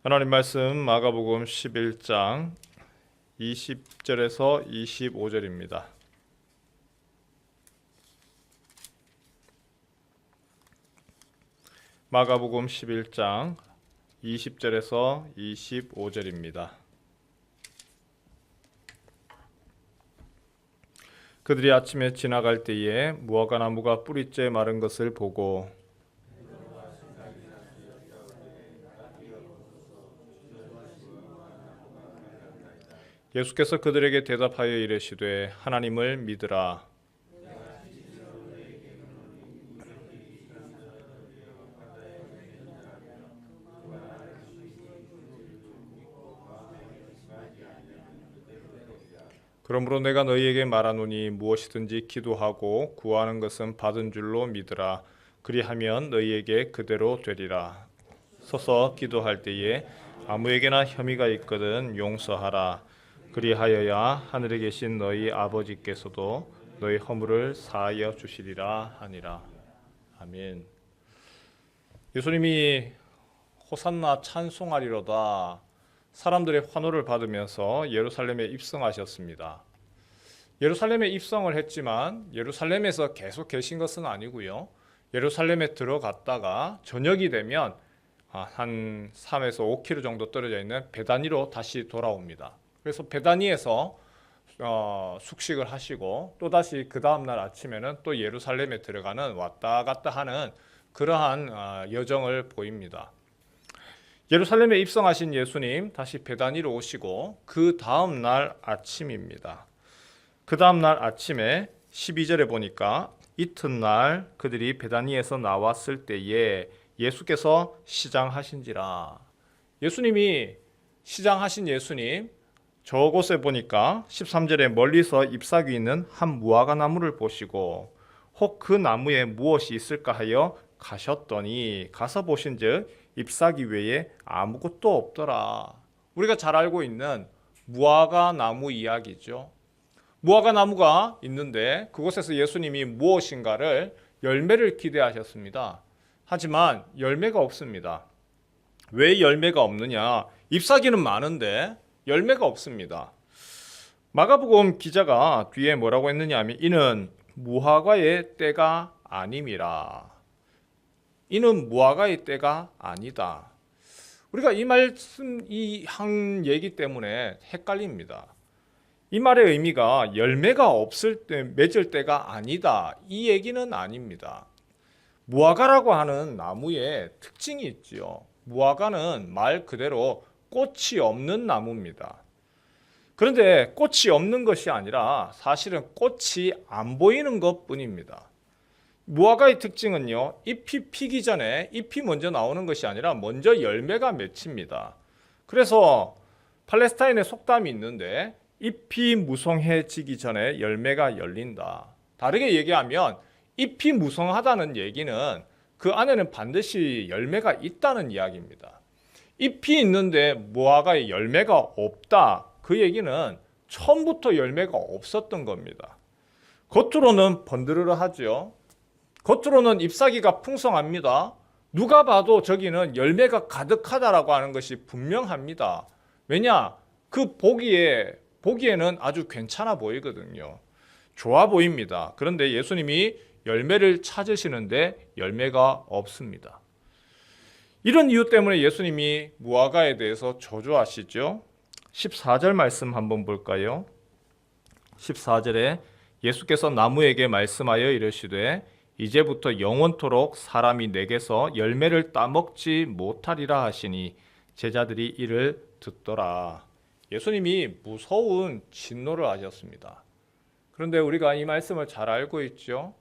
하나님 말씀 마가복음 11장 20절에서 25절입니다. 마가복음 11장 20절에서 25절입니다. 그들이 아침에 지나갈 때에 무화과 나무가 뿌리째 마른 것을 보고 예수께서 그들에게 대답하여 이르시되 하나님을 믿으라. 그러므로 내가 너희에게 말하노니 무엇이든지 기도하고 구하는 것은 받은 줄로 믿으라. 그리하면 너희에게 그대로 되리라. 서서 기도할 때에 아무에게나 혐의가 있거든 용서하라. 그리하여야 하늘에 계신 너희 아버지께서도 너희 허물을 사하여 주시리라 하니라. 아멘. 예수님이 호산나 찬송하리로다 사람들의 환호를 받으면서 예루살렘에 입성하셨습니다. 예루살렘에 입성을 했지만 예루살렘에서 계속 계신 것은 아니고요. 예루살렘에 들어갔다가 저녁이 되면 한 3에서 5km 정도 떨어져 있는 베다니로 다시 돌아옵니다. 그래서 베다니에서 숙식을 하시고 또다시 그 다음날 아침에는 또 예루살렘에 들어가는 왔다 갔다 하는 그러한 여정을 보입니다. 예루살렘에 입성하신 예수님 다시 베다니로 오시고 그 다음날 아침입니다. 그 다음날 아침에 12절에 보니까 이튿날 그들이 베다니에서 나왔을 때에 예수께서 시장하신지라. 예수님이 시장하신 예수님 저곳에 보니까 13절에 멀리서 잎사귀 있는 한 무화과 나무를 보시고 혹 그 나무에 무엇이 있을까 하여 가셨더니 가서 보신즉 잎사귀 외에 아무것도 없더라. 우리가 잘 알고 있는 무화과 나무 이야기죠. 무화과 나무가 있는데 그곳에서 예수님이 무엇인가를 열매를 기대하셨습니다. 하지만 열매가 없습니다. 왜 열매가 없느냐? 잎사귀는 많은데 열매가 없습니다. 마가복음 기자가 뒤에 뭐라고 했느냐 하면 이는 무화과의 때가 아님이라. 이는 무화과의 때가 아니다. 우리가 이 말씀, 이 한 얘기 때문에 헷갈립니다. 이 말의 의미가 열매가 없을 때, 맺을 때가 아니다. 이 얘기는 아닙니다. 무화과라고 하는 나무의 특징이 있지요. 무화과는 말 그대로 꽃이 없는 나무입니다. 그런데 꽃이 없는 것이 아니라 사실은 꽃이 안 보이는 것뿐입니다. 무화과의 특징은요, 잎이 피기 전에 잎이 먼저 나오는 것이 아니라 먼저 열매가 맺힙니다. 그래서 팔레스타인의 속담이 있는데 잎이 무성해지기 전에 열매가 열린다. 다르게 얘기하면 잎이 무성하다는 얘기는 그 안에는 반드시 열매가 있다는 이야기입니다. 잎이 있는데 무화과에 열매가 없다. 그 얘기는 처음부터 열매가 없었던 겁니다. 겉으로는 번드르르하죠. 겉으로는 잎사귀가 풍성합니다. 누가 봐도 저기는 열매가 가득하다라고 하는 것이 분명합니다. 왜냐? 그 보기에는 아주 괜찮아 보이거든요. 좋아 보입니다. 그런데 예수님이 열매를 찾으시는데 열매가 없습니다. 이런 이유 때문에 예수님이 무화과에 대해서 저주하시죠. 14절 말씀 한번 볼까요? 14절에 예수께서 나무에게 말씀하여 이르시되 이제부터 영원토록 사람이 내게서 열매를 따먹지 못하리라 하시니 제자들이 이를 듣더라. 예수님이 무서운 진노를 하셨습니다. 그런데 우리가 이 말씀을 잘 알고 있죠.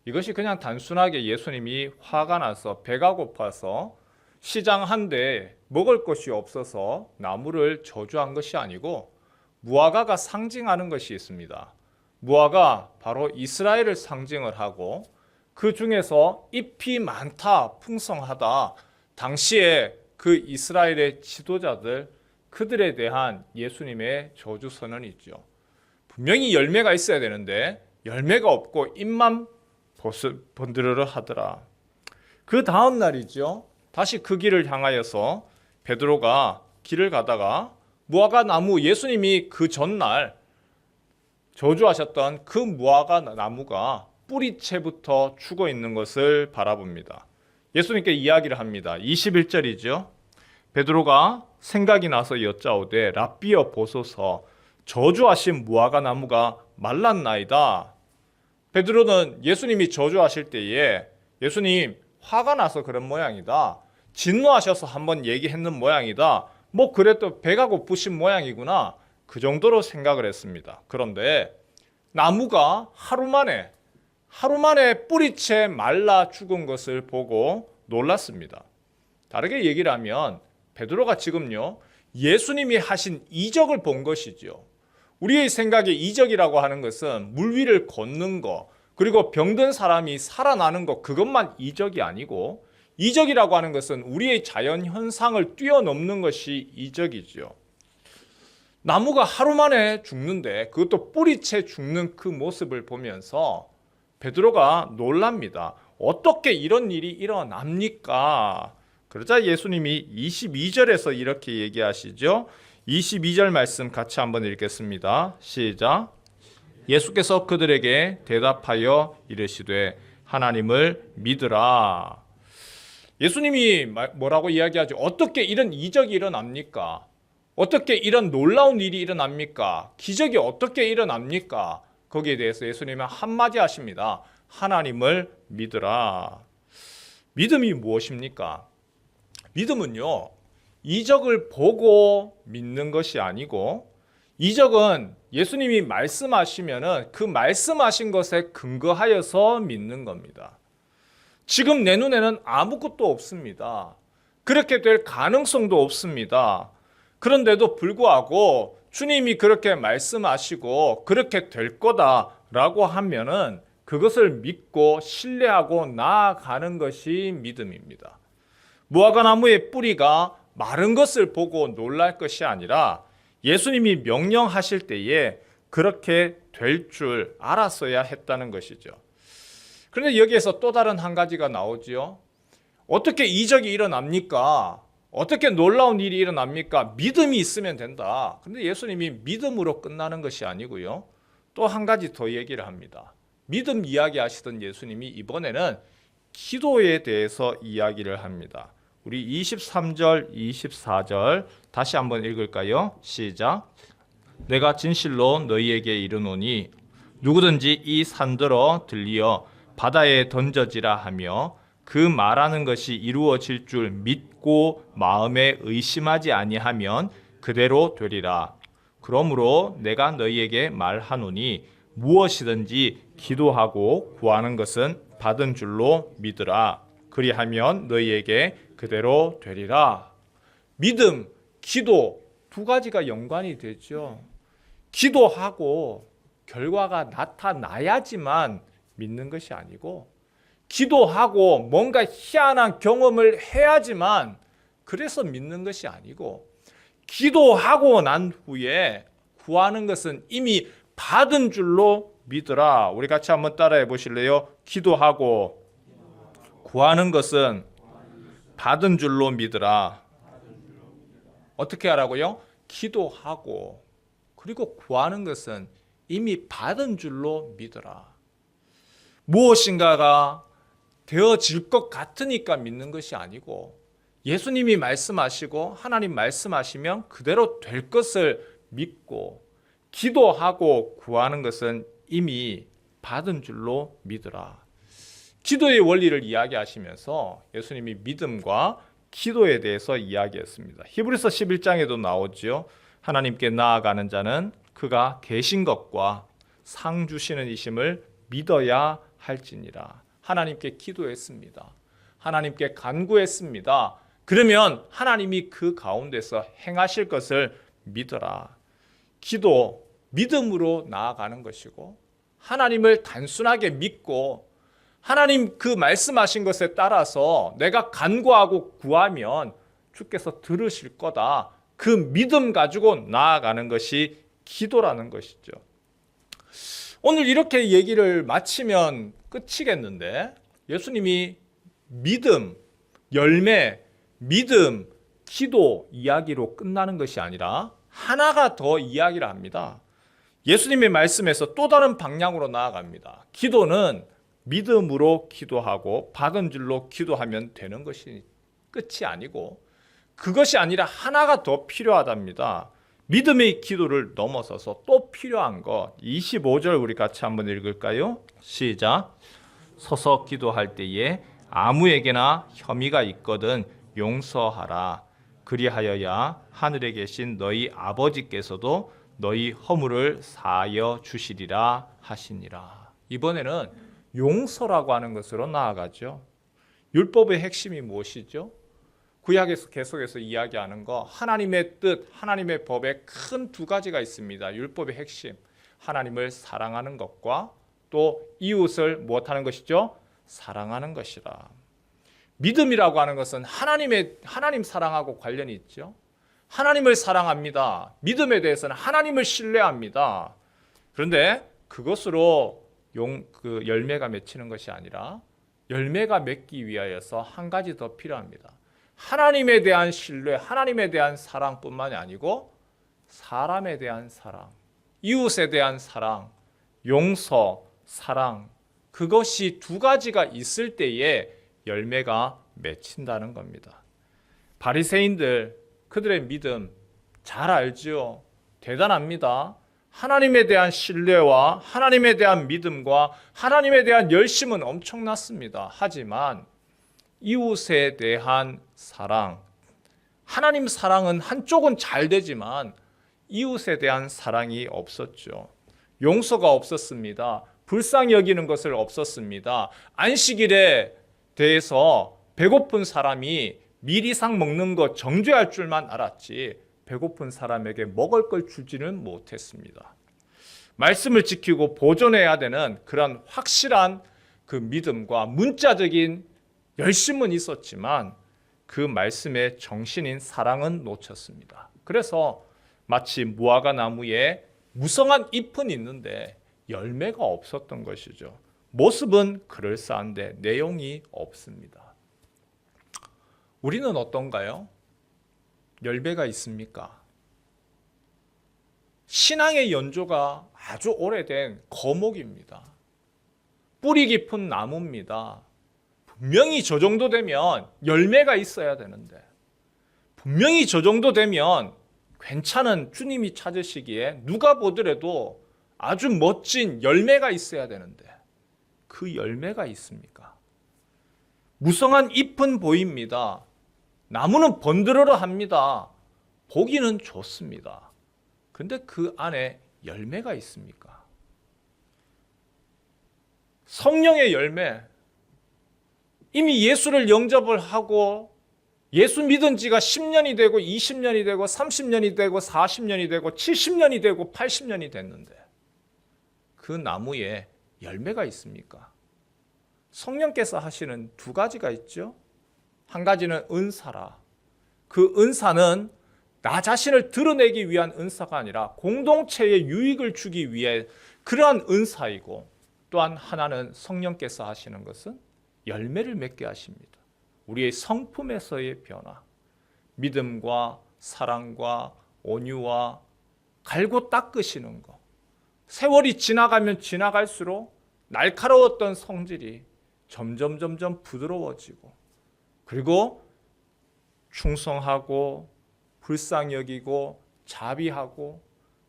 이것이 그냥 단순하게 예수님이 화가 나서 배가 고파서 시장한데 먹을 것이 없어서 나무를 저주한 것이 아니고 무화과가 상징하는 것이 있습니다. 무화과 바로 이스라엘을 상징을 하고 그 중에서 잎이 많다, 풍성하다. 당시에 그 이스라엘의 지도자들, 그들에 대한 예수님의 저주 선언이 있죠. 분명히 열매가 있어야 되는데 열매가 없고 잎만 번드르르 하더라. 그 다음 날이죠. 다시 그 길을 향하여서 베드로가 길을 가다가 무화과 나무, 예수님이 그 전날 저주하셨던 그 무화과 나무가 뿌리채부터 죽어 있는 것을 바라봅니다. 예수님께 이야기를 합니다. 21절이죠. 베드로가 생각이 나서 여짜오되 랍비여 보소서 저주하신 무화과 나무가 말랐나이다. 베드로는 예수님이 저주하실 때에 예수님 화가 나서 그런 모양이다. 진노하셔서 한번 얘기했는 모양이다. 뭐 그래도 배가 고프신 모양이구나. 그 정도로 생각을 했습니다. 그런데 나무가 하루 만에 뿌리채 말라 죽은 것을 보고 놀랐습니다. 다르게 얘기를 하면 베드로가 지금요 예수님이 하신 이적을 본 것이죠. 우리의 생각에 이적이라고 하는 것은 물 위를 걷는 것, 그리고 병든 사람이 살아나는 것, 그것만 이적이 아니고 이적이라고 하는 것은 우리의 자연 현상을 뛰어넘는 것이 이적이죠. 나무가 하루 만에 죽는데 그것도 뿌리채 죽는 그 모습을 보면서 베드로가 놀랍니다. 어떻게 이런 일이 일어납니까? 그러자 예수님이 22절에서 이렇게 얘기하시죠. 22절 말씀 같이 한번 읽겠습니다. 시작. 예수께서 그들에게 대답하여 이르시되 하나님을 믿으라. 예수님이 뭐라고 이야기하죠? 어떻게 이런 이적이 일어납니까? 어떻게 이런 놀라운 일이 일어납니까? 기적이 어떻게 일어납니까? 거기에 대해서 예수님은 한마디 하십니다. 하나님을 믿으라. 믿음이 무엇입니까? 믿음은요, 이적을 보고 믿는 것이 아니고, 이적은 예수님이 말씀하시면은 그 말씀하신 것에 근거하여서 믿는 겁니다. 지금 내 눈에는 아무것도 없습니다. 그렇게 될 가능성도 없습니다. 그런데도 불구하고 주님이 그렇게 말씀하시고 그렇게 될 거다라고 하면은 그것을 믿고 신뢰하고 나아가는 것이 믿음입니다. 무화과 나무의 뿌리가 마른 것을 보고 놀랄 것이 아니라 예수님이 명령하실 때에 그렇게 될 줄 알았어야 했다는 것이죠. 그런데 여기에서 또 다른 한 가지가 나오지요. 어떻게 이적이 일어납니까? 어떻게 놀라운 일이 일어납니까? 믿음이 있으면 된다. 그런데 예수님이 믿음으로 끝나는 것이 아니고요. 또 한 가지 더 얘기를 합니다. 믿음 이야기하시던 예수님이 이번에는 기도에 대해서 이야기를 합니다. 우리 23절, 24절 다시 한번 읽을까요? 시작. 내가 진실로 너희에게 이르노니 누구든지 이 산더러 들리어 바다에 던져지라 하며 그 말하는 것이 이루어질 줄 믿고 마음에 의심하지 아니하면 그대로 되리라. 그러므로 내가 너희에게 말하노니 무엇이든지 기도하고 구하는 것은 받은 줄로 믿으라. 그리하면 너희에게 그대로 되리라. 믿음, 기도 두 가지가 연관이 되죠. 기도하고 결과가 나타나야지만 믿는 것이 아니고, 기도하고 뭔가 희한한 경험을 해야지만 그래서 믿는 것이 아니고, 기도하고 난 후에 구하는 것은 이미 받은 줄로 믿으라. 우리 같이 한번 따라해 보실래요? 기도하고 구하는 것은 받은 줄로 믿으라. 어떻게 하라고요? 기도하고 그리고 구하는 것은 이미 받은 줄로 믿으라. 무엇인가가 되어질 것 같으니까 믿는 것이 아니고, 예수님이 말씀하시고 하나님 말씀하시면 그대로 될 것을 믿고, 기도하고 구하는 것은 이미 받은 줄로 믿으라. 기도의 원리를 이야기하시면서 예수님이 믿음과 기도에 대해서 이야기했습니다. 히브리서 11장에도 나오죠. 하나님께 나아가는 자는 그가 계신 것과 상 주시는 이심을 믿어야 할지니라. 하나님께 기도했습니다. 하나님께 간구했습니다. 그러면 하나님이 그 가운데서 행하실 것을 믿어라. 기도, 믿음으로 나아가는 것이고, 하나님을 단순하게 믿고 하나님 그 말씀하신 것에 따라서 내가 간구하고 구하면 주께서 들으실 거다. 그 믿음 가지고 나아가는 것이 기도라는 것이죠. 오늘 이렇게 얘기를 마치면 끝이겠는데, 예수님이 믿음, 열매, 믿음, 기도 이야기로 끝나는 것이 아니라 하나가 더 이야기를 합니다. 예수님의 말씀에서 또 다른 방향으로 나아갑니다. 기도는 믿음으로 기도하고 받은 줄로 기도하면 되는 것이 끝이 아니고 그것이 아니라 하나가 더 필요하답니다. 믿음의 기도를 넘어서서 또 필요한 것 25절 우리 같이 한번 읽을까요? 시작. 서서 기도할 때에 아무에게나 혐의가 있거든 용서하라. 그리하여야 하늘에 계신 너희 아버지께서도 너희 허물을 사하여 주시리라 하시니라. 이번에는 용서라고 하는 것으로 나아가죠. 율법의 핵심이 무엇이죠? 구약에서 계속해서 이야기하는 거 하나님의 뜻, 하나님의 법에 큰 두 가지가 있습니다. 율법의 핵심, 하나님을 사랑하는 것과 또 이웃을 무엇하는 것이죠? 사랑하는 것이라. 믿음이라고 하는 것은 하나님 사랑하고 관련이 있죠. 하나님을 사랑합니다. 믿음에 대해서는 하나님을 신뢰합니다. 그런데 그것으로 열매가 맺히는 것이 아니라 열매가 맺기 위하여서 한 가지 더 필요합니다. 하나님에 대한 신뢰, 하나님에 대한 사랑뿐만이 아니고 사람에 대한 사랑, 이웃에 대한 사랑, 용서, 사랑, 그것이 두 가지가 있을 때에 열매가 맺힌다는 겁니다. 바리새인들 그들의 믿음 잘 알죠. 대단합니다. 하나님에 대한 신뢰와 하나님에 대한 믿음과 하나님에 대한 열심은 엄청났습니다. 하지만 이웃에 대한 사랑, 하나님 사랑은 한쪽은 잘 되지만 이웃에 대한 사랑이 없었죠. 용서가 없었습니다. 불쌍히 여기는 것을 없었습니다. 안식일에 대해서 배고픈 사람이 밀이상 먹는 것 정죄할 줄만 알았지 배고픈 사람에게 먹을 걸 주지는 못했습니다. 말씀을 지키고 보존해야 되는 그런 확실한 그 믿음과 문자적인 열심은 있었지만 그 말씀의 정신인 사랑은 놓쳤습니다. 그래서 마치 무화과 나무에 무성한 잎은 있는데 열매가 없었던 것이죠. 모습은 그럴싸한데 내용이 없습니다. 우리는 어떤가요? 열매가 있습니까? 신앙의 연조가 아주 오래된 거목입니다. 뿌리 깊은 나무입니다. 분명히 저 정도 되면 열매가 있어야 되는데 분명히 저 정도 되면 괜찮은 주님이 찾으시기에 누가 보더라도 아주 멋진 열매가 있어야 되는데 그 열매가 있습니까? 무성한 잎은 보입니다. 나무는 번들어러 합니다. 보기는 좋습니다. 근데 그 안에 열매가 있습니까? 성령의 열매, 이미 예수를 영접을 하고 예수 믿은 지가 10년이 되고 20년이 되고 30년이 되고 40년이 되고 70년이 되고 80년이 됐는데 그 나무에 열매가 있습니까? 성령께서 하시는 두 가지가 있죠. 한 가지는 은사라. 그 은사는 나 자신을 드러내기 위한 은사가 아니라 공동체에 유익을 주기 위해 그러한 은사이고 또한 하나는 성령께서 하시는 것은 열매를 맺게 하십니다. 우리의 성품에서의 변화, 믿음과 사랑과 온유와 갈고 닦으시는 것. 세월이 지나가면 지나갈수록 날카로웠던 성질이 점점 부드러워지고 그리고 충성하고 불쌍히 여기고 자비하고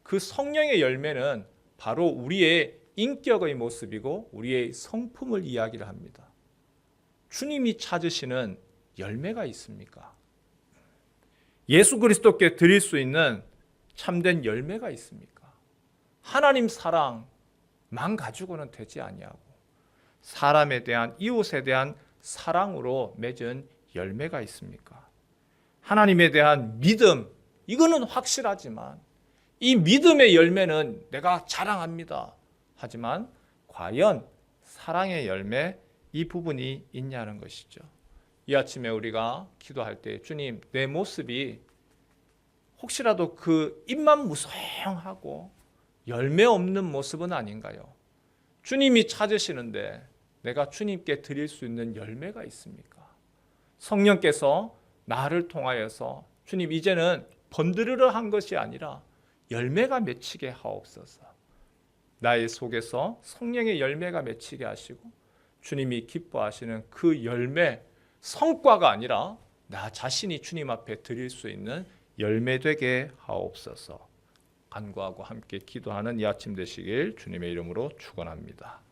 그 성령의 열매는 바로 우리의 인격의 모습이고 우리의 성품을 이야기를 합니다. 주님이 찾으시는 열매가 있습니까? 예수 그리스도께 드릴 수 있는 참된 열매가 있습니까? 하나님 사랑만 가지고는 되지 아니하고 사람에 대한 이웃에 대한 사랑으로 맺은 열매가 있습니까? 하나님에 대한 믿음, 이거는 확실하지만 이 믿음의 열매는 내가 자랑합니다. 하지만 과연 사랑의 열매, 이 부분이 있냐는 것이죠. 이 아침에 우리가 기도할 때 주님, 내 모습이 혹시라도 그 입만 무성하고 열매 없는 모습은 아닌가요? 주님이 찾으시는데 내가 주님께 드릴 수 있는 열매가 있습니까? 성령께서 나를 통하여서 주님 이제는 번드르르 한 것이 아니라 열매가 맺히게 하옵소서. 나의 속에서 성령의 열매가 맺히게 하시고 주님이 기뻐하시는 그 열매, 성과가 아니라 나 자신이 주님 앞에 드릴 수 있는 열매 되게 하옵소서. 간구하고 함께 기도하는 이 아침 되시길 주님의 이름으로 축원합니다.